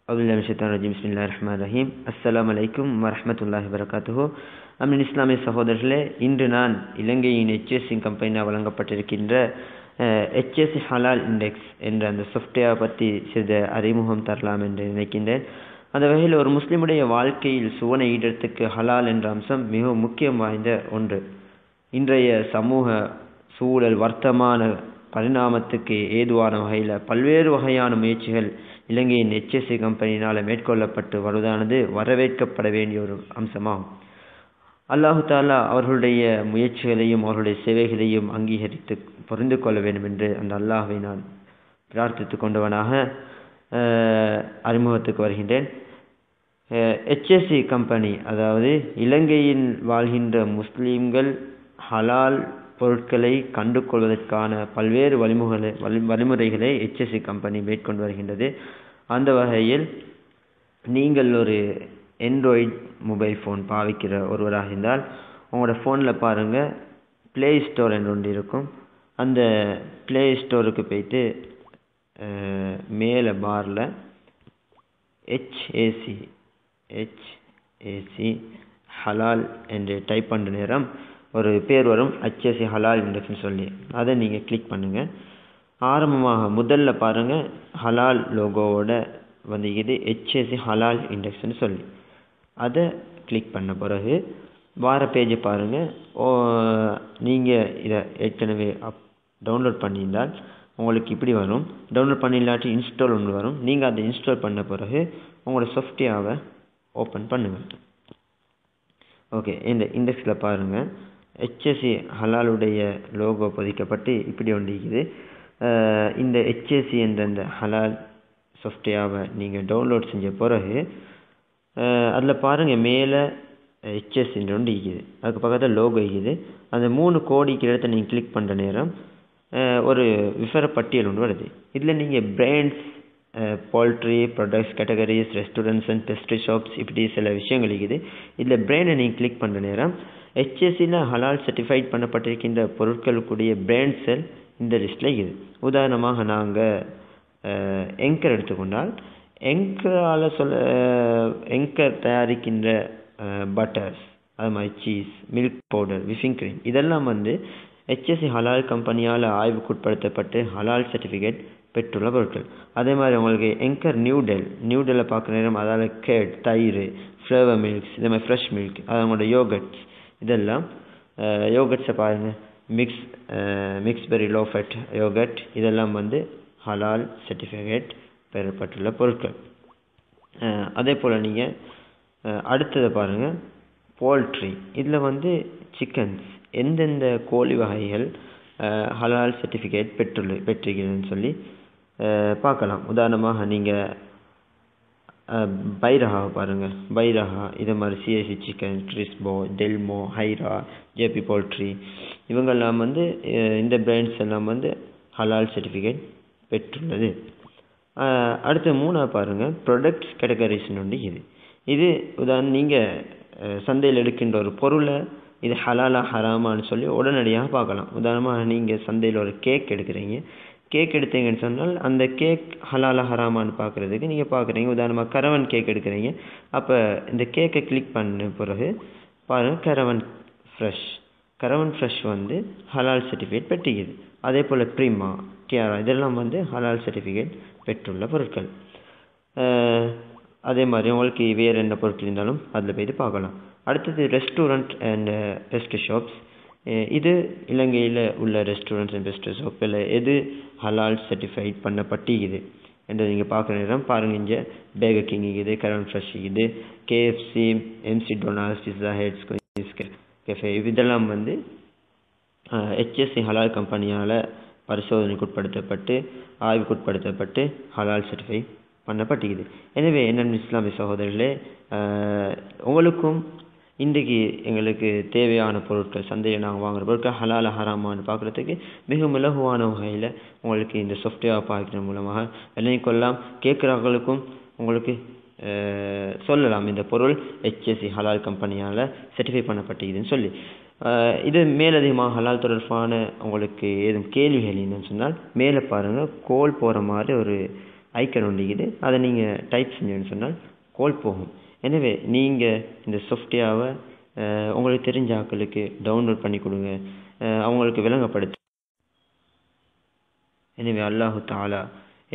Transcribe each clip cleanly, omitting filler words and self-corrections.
பிஸ்மில்லாஹிர்ரஹ்மானிர்ரஹீம். அஸ்ஸலாமு அலைக்கும் வரஹ்மத்துல்லாஹி வபரகாத்துஹு. அம்மின் இஸ்லாமிய சகோதரர்களே, இன்று நான் இலங்கையின் HSC கம்பெனியால் வழங்கப்பட்டிருக்கின்ற HSC ஹலால் இண்டெக்ஸ் என்ற அந்த சாஃப்ட்வேரை பற்றி சிறிது அறிமுகம் தரலாம் என்று நினைக்கின்றேன். அந்த வகையில் ஒரு முஸ்லிமுடைய வாழ்க்கையில் சுவன ஈடத்துக்கு ஹலால் என்ற அம்சம் மிகவும் முக்கியம் வாய்ந்த ஒன்று. இன்றைய சமூக சூழல் வர்த்தமான பரிணாமத்துக்கு ஏதுவான வகையில் பல்வேறு வகையான முயற்சிகள் இலங்கையின் HSC கம்பெனியினால் மேற்கொள்ளப்பட்டு வருவதானது வரவேற்கப்பட வேண்டிய ஒரு அம்சமாகும். அல்லாஹு தாலா அவர்களுடைய முயற்சிகளையும் அவர்களுடைய சேவைகளையும் அங்கீகரித்து புரிந்து கொள்ள வேண்டும் என்று அந்த அல்லாஹ்வை நான் பிரார்த்தித்து கொண்டவனாக அறிமுகத்துக்கு வருகின்றேன். HSC கம்பெனி, அதாவது இலங்கையில் வாழ்கின்ற முஸ்லீம்கள் ஹலால் பொருட்களை கண்டு கொள்வதற்கான பல்வேறு வழிமுறைகளை HSC கம்பெனி மேற்கொண்டு வருகின்றது. அந்த வகையில் நீங்கள் ஒரு ஆண்ட்ராய்டு மொபைல் ஃபோன் பாவிக்கிற ஒருவராக இருந்தால் உங்களோட ஃபோனில் பாருங்கள், ப்ளே ஸ்டோர் என்று ஒன்று இருக்கும். அந்த ப்ளே ஸ்டோருக்கு போய்ட்டு மேலே பாரில் HSC ஹலால் என்று டைப் பண்ணுற நேரம் ஒரு பேர் வரும், HSC ஹலால் இண்டெக்ஸ்னு சொல்லி. அதை நீங்கள் கிளிக் பண்ணுங்கள். ஆரம்பமாக முதல்ல பாருங்கள், ஹலால் லோகோவோட வந்து HSC ஹலால் இண்டெக்ஸ்னு சொல்லி அதை கிளிக் பண்ண பிறகு வார பேஜை பாருங்கள். நீங்கள் இதை ஏற்கனவே டவுன்லோட் பண்ணியிருந்தால் உங்களுக்கு இப்படி வரும். டவுன்லோட் பண்ணிடலாட்டி இன்ஸ்டால் ஒன்று வரும். நீங்கள் அதை இன்ஸ்டால் பண்ண பிறகு உங்களோட சாஃப்ட்வேரை ஓப்பன் பண்ணுங்கள். ஓகே, இந்த இண்டெக்ஸில் பாருங்கள், HSC ஹலாலுடைய லோகோ பதிக்கப்பட்டு இப்படி ஒன்று இருக்குது. இந்த HSC என்ற இந்த ஹலால் சாஃப்ட்வேரை நீங்கள் டவுன்லோட் செஞ்ச பிறகு அதில் பாருங்கள், மேலே HSC ஒன்று இருக்குது, அதுக்கு பக்கத்தில் லோகோ இருக்குது. அந்த 3 கோடிக்கு இடத்த நீங்கள் கிளிக் பண்ணுற நேரம் ஒரு விவர பட்டியல் ஒன்று வருது. இதில் நீங்கள் brands, poultry products categories, restaurants and pastry shops, இப்படி சில விஷயங்கள் இருக்குது. இதில் பிராண்டை நீங்கள் கிளிக் பண்ணுற நேரம் HSCயில் ஹலால் சர்டிஃபைட் பண்ணப்பட்டிருக்கின்ற பொருட்களுக்குரிய பிராண்ட்ஸை இந்த லிஸ்ட்டில் இருக்குது. உதாரணமாக நாங்கள் எங்கர் எடுத்துக்கொண்டால், எங்கர் தயாரிக்கின்ற பட்டர்ஸ், அது மாதிரி cheese, milk powder, whipping cream, இதெல்லாம் வந்து HSC ஹலால் கம்பெனியால் ஆய்வுக்குட்படுத்தப்பட்டு ஹலால் சர்டிஃபிகேட் பெற்றுள்ள பொருட்கள். அதே மாதிரி உங்களுக்கு எங்கர் நியூடெல்லை பார்க்குற நேரம் அதால் கேட், தயிர், ஃப்ளேவர் மில்க்ஸ், இதே மாதிரி ஃப்ரெஷ் மில்க், அது அவங்களோட யோகட்ஸ், இதெல்லாம் யோகட்ஸை பாருங்கள், மிக்ஸ்பெரி லோ ஃபேட் யோகட், இதெல்லாம் வந்து ஹலால் சர்டிஃபிகேட் பெறப்பட்டுள்ள பொருட்கள். அதே போல் நீங்கள் அடுத்ததை பாருங்கள், போல்ட்ரி. இதில் வந்து சிக்கன்ஸ், எந்தெந்த கோழி வகைகள் ஹலால் சர்டிஃபிகேட் பெற்றிருக்கிறதுன்னு சொல்லி பார்க்கலாம். உதாரணமாக நீங்கள் பைரஹாவை பாருங்கள், பைரஹா, இதை மாதிரி CIC சிக்கன், கிறிஸ்போ, டெல்மோ, ஹைரா, JP போல்ட்ரி, இவங்கெல்லாம் வந்து இந்த பிராண்ட்ஸ் எல்லாம் வந்து ஹலால் சர்டிஃபிகேட் பெற்றுள்ளது. அடுத்து 3 பாருங்கள், ப்ராடக்ட்ஸ் கேட்டகரிஸ்னு ஒன்று இது உதாரணம், நீங்கள் சந்தையில் எடுக்கின்ற ஒரு பொருளை இது ஹலாலா ஹராமான்னு சொல்லி உடனடியாக பார்க்கலாம். உதாரணமாக நீங்கள் சந்தையில் ஒரு கேக் எடுத்தீங்கன்னு சொன்னால் அந்த கேக் ஹலாலா ஹராமான்னு பார்க்குறதுக்கு நீங்கள் பார்க்குறீங்க. உதாரணமாக கரவன் கேக் எடுக்கிறீங்க, அப்போ இந்த கேக்கை கிளிக் பண்ண பிறகு பாருங்கள், கரவன் ஃப்ரெஷ் வந்து ஹலால் சர்டிஃபிகேட் பெற்றிக்குது. அதே போல் ப்ரீமா, கியாரா, இதெல்லாம் வந்து ஹலால் சர்டிஃபிகேட் பெற்றுள்ள பொருட்கள். அதே மாதிரி உங்களுக்கு வேறு என்ன பொருட்கள் இருந்தாலும் அதில் போய்ட்டு பார்க்கலாம். அடுத்தது ரெஸ்டாரண்ட் அண்ட் பெஸ்ட்ரி ஷாப்ஸ். இது இலங்கையில் உள்ள ரெஸ்டாரண்ட்ஸ் அண்ட் பெஸ்ட்ரி ஷாப்பில் எது ஹலால் சர்டிஃபைட் பண்ணப்பட்டிருக்குது என்று நீங்கள் பார்க்குற நேரம் பாருங்கள், இங்கே பேகர் கிங் இருக்குது, கரவன் ஃப்ரெஷ் இருக்குது, KFC, MC Donald's, pizza huts, cafe, இதெல்லாம் வந்து HSC ஹலால் கம்பெனியால் பரிசோதனைக்குட்படுத்தப்பட்டு ஆய்வுக்குட்படுத்தப்பட்டு ஹலால் சர்டிஃபை பண்ணப்பட்டிருக்குது. எனவே என்ன இஸ்லாமிய சகோதரர்களே, உங்களுக்கும் இன்றைக்கு எங்களுக்கு தேவையான பொருட்கள், சந்தையில் நாங்கள் வாங்குகிற பொருட்கள் ஹலால் ஹராமான்னு பார்க்குறதுக்கு மிக இலகுவான வகையில் உங்களுக்கு இந்த சாஃப்ட்வேர் பார்க்குற மூலமாக விளங்கிக் கொள்ளலாம். கேட்குறவங்களுக்கும் உங்களுக்கு சொல்லலாம், இந்த பொருள் HSC ஹலால் கம்பெனியால் சர்டிஃபை பண்ணப்பட்டிருக்குதுன்னு சொல்லி. இது மேலதிகமாக ஹலால் தொடர்பான உங்களுக்கு ஏதும் கேள்விகள் என்னன்னு சொன்னால் மேலே பாருங்கள், கோல் போகிற மாதிரி ஒரு ஐக்கன் ஒன்றிக்குது, அதை நீங்கள் டைப் செஞ்சீங்கன்னு சொன்னால் கோல் போகும். எனவே நீங்கள் இந்த சாஃப்ட்வேரை உங்களுக்கு தெரிஞ்ச ஆட்களுக்கு டவுன்லோட் பண்ணி கொடுங்க, அவங்களுக்கு விளங்கப்படுத்து. எனவே அல்லாஹு தஆலா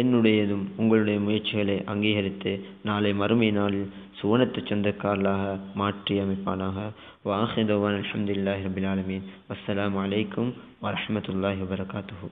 என்னுடையதும் உங்களுடைய முயற்சிகளை அங்கீகரித்து நாளை மறுமை நாளில் சுவனத்து சொந்தக்காரர்களாக மாற்றி அமைப்பானாக. வ ஆகிரு தஅவானா அல்ஹம்துலில்லாஹி ரப்பில் ஆலமீன். வஸ்ஸலாமு அலைக்கும் வரஹ்மத்துல்லாஹி வபரகாத்துஹு.